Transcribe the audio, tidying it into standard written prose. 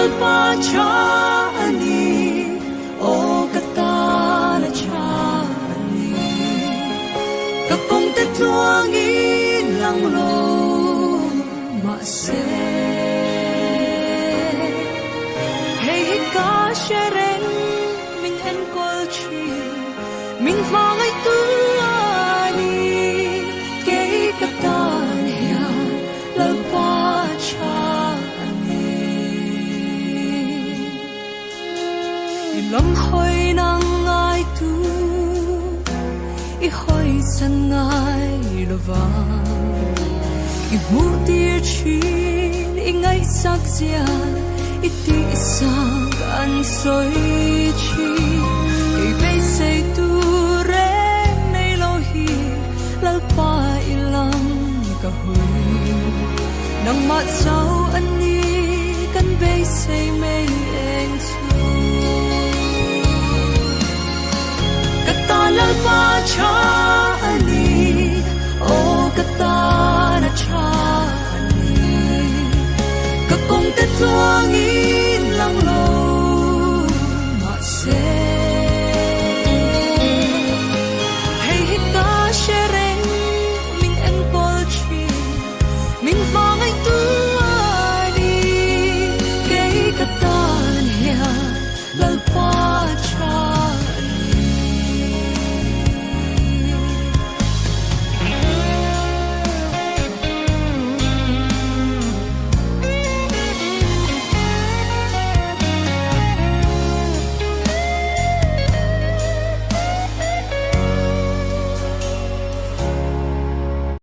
lalpa cha ani o kata la cha ani kapong te tuangi lang lo ma se hey ka shereng min en kol chi min mangai tu ani ke kata ya lalpa cha lòng hoi nang ai tu i hoi san ngai lo va i mu tir chin i ngai sak zia i ti sang an soi chi i be say tu re nei lo hi lal pa i lam ka hui nang ma sau an ni kan be say mei en lalpa cha